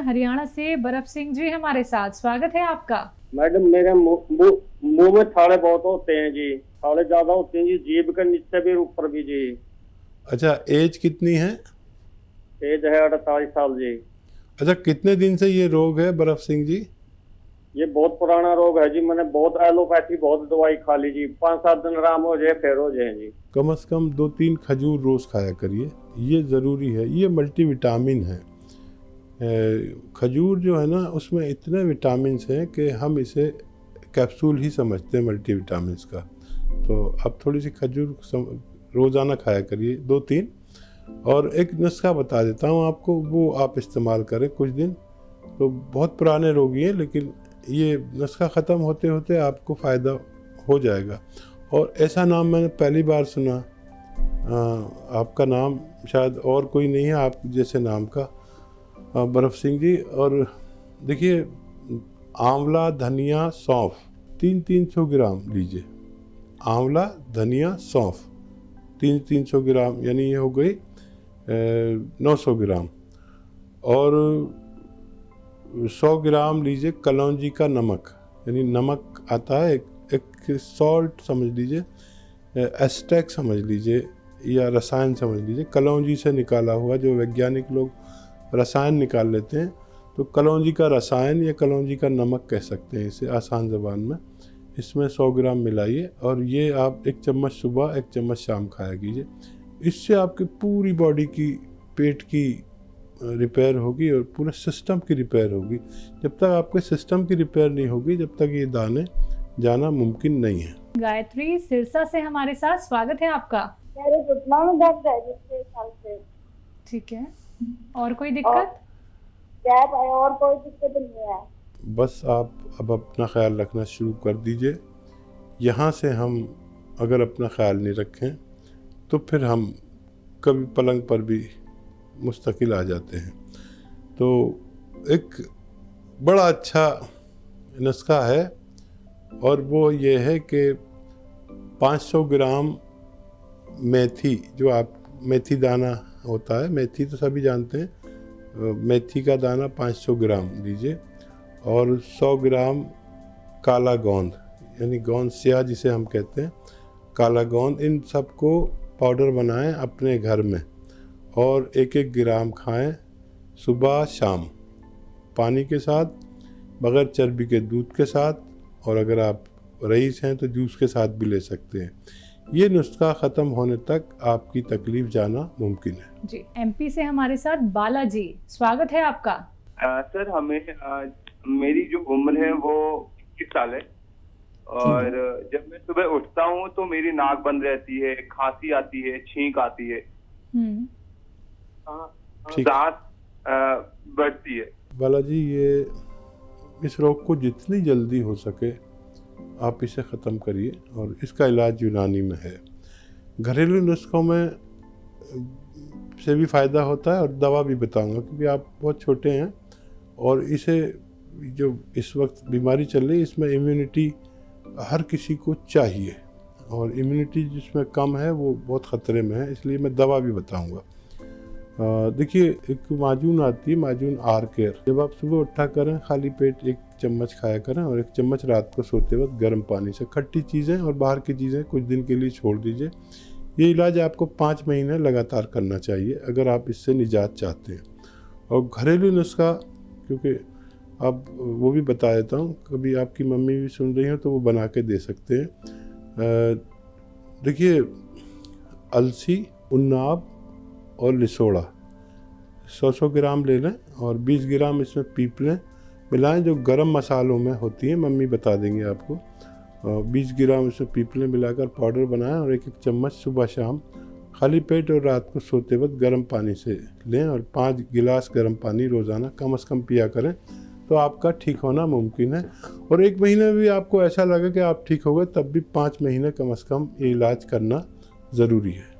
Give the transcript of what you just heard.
हरियाणा से बर्फ सिंह जी हमारे साथ, स्वागत है आपका। मैडम मेरे मुंह में छाले बहुत होते हैं जी, छाले ज्यादा होते हैं जी, जीभ के नीचे भी ऊपर भी जी। अच्छा, एज कितनी है? एज है 48 साल जी। अच्छा, कितने दिन से ये रोग है बर्फ सिंह जी? ये बहुत पुराना रोग है जी, मैंने बहुत एलोपैथी बहुत दवाई खा ली जी, 5-7 दिन आराम हो जाए फिर हो जाए जी। कम से कम 2-3 खजूर रोज़ खाया करिए, ये ज़रूरी है। ये मल्टीविटामिन है। खजूर जो है ना, उसमें इतने विटामिन हैं कि हम इसे कैप्सूल ही समझते हैं मल्टीविटामिन्स का। तो अब थोड़ी सी खजूर रोज़ाना खाया करिए 2-3। और एक नुस्खा बता देता हूँ आपको, वो आप इस्तेमाल करें कुछ दिन। तो बहुत पुराने रोगी हैं, लेकिन ये नुस्खा ख़त्म होते होते आपको फ़ायदा हो जाएगा। और ऐसा नाम मैंने पहली बार सुना, आपका नाम शायद और कोई नहीं है आप जैसे नाम का, बर्फ सिंह जी। और देखिए, आंवला, धनिया, सौंफ 300 ग्राम लीजिए। आंवला, धनिया, सौंफ 300 ग्राम, यानी ये हो गई 900 ग्राम। और 100 ग्राम लीजिए कलौंजी का नमक, यानी नमक आता है एक सॉल्ट समझ लीजिए, एस्टेक समझ लीजिए, या रसायन समझ लीजिए, कलौंजी से निकाला हुआ। जो वैज्ञानिक लोग रसायन निकाल लेते हैं, तो कलौंजी का रसायन या कलौंजी का नमक कह सकते हैं इसे आसान ज़बान में। इसमें 100 ग्राम मिलाइए और ये आप 1 चम्मच सुबह 1 चम्मच शाम खाया कीजिए। इससे आपकी पूरी बॉडी की, पेट की रिपेयर होगी और पूरे सिस्टम की रिपेयर होगी। जब तक आपके सिस्टम की रिपेयर नहीं होगी, जब तक ये दाने जाना मुमकिन नहीं है। गायत्री सिरसा से हमारे साथ, स्वागत है आपका। मेरे घुटनों में दर्द है जिससे साल से। ठीक है, और कोई दिक्कत? और कोई दिक्कत नहीं है। बस आप अब अपना ख्याल रखना शुरू कर दीजिए। यहाँ से हम अगर अपना ख्याल नहीं रखें तो फिर हम कभी पलंग पर भी मुस्तकिल आ जाते हैं। तो एक बड़ा अच्छा नुस्खा है, और वो ये है कि 500 ग्राम मेथी, जो आप मेथी दाना होता है, मेथी तो सभी जानते हैं, मेथी का दाना 500 ग्राम लीजिए। और 100 ग्राम काला गोंद, यानी गोंद स्याह जिसे हम कहते हैं, काला गोंद, इन सबको पाउडर बनाएं अपने घर में और 1-1 ग्राम खाएं सुबह शाम, पानी के साथ, बग़ैर चर्बी के दूध के साथ, और अगर आप रईस हैं तो जूस के साथ भी ले सकते हैं। ये नुस्खा ख़त्म होने तक आपकी तकलीफ़ जाना मुमकिन है जी। एमपी से हमारे साथ बालाजी, स्वागत है आपका। सर, हमें मेरी जो उम्र है वो 21 साल है, और जब मैं सुबह उठता हूँ तो मेरी नाक बंद रहती है, खांसी आती है, छींक आती है, सांस बढ़ती है। बालाजी, ये इस रोग को जितनी जल्दी हो सके आप इसे ख़त्म करिए, और इसका इलाज यूनानी में है। घरेलू नुस्खों में से भी फ़ायदा होता है, और दवा भी बताऊंगा, क्योंकि आप बहुत छोटे हैं और इसे जो इस वक्त बीमारी चल रही है, इसमें इम्यूनिटी हर किसी को चाहिए, और इम्यूनिटी जिसमें कम है वो बहुत ख़तरे में है, इसलिए मैं दवा भी बताऊंगा। देखिए, एक माजून आती है, माजून आर केयर। जब आप सुबह उठा करें, खाली पेट 1 चम्मच खाया करें, और 1 चम्मच रात को सोते वक्त गर्म पानी से। खट्टी चीज़ें और बाहर की चीज़ें कुछ दिन के लिए छोड़ दीजिए। ये इलाज आपको 5 महीने लगातार करना चाहिए अगर आप इससे निजात चाहते हैं। और घरेलू नुस्खा, क्योंकि अब वो भी बता देता हूँ, कभी आपकी मम्मी भी सुन रही हो तो वो बना के दे सकते हैं। देखिए, अलसी, उन्नाब और लिसोड़ा 100 ग्राम ले लें, और 20 ग्राम इसमें पीपलें मिलाएं, जो गरम मसालों में होती हैं, मम्मी बता देंगे आपको। 20 ग्राम इसमें पीपलें मिलाकर पाउडर बनाएं, और 1-1 चम्मच सुबह शाम खाली पेट और रात को सोते वक्त गर्म पानी से लें, और 5 गिलास गर्म पानी रोज़ाना कम से कम पिया करें, तो आपका ठीक होना मुमकिन है। और 1 महीने भी आपको ऐसा लगे कि आप ठीक हो गए, तब भी 5 महीने कम से कम ये इलाज करना ज़रूरी है।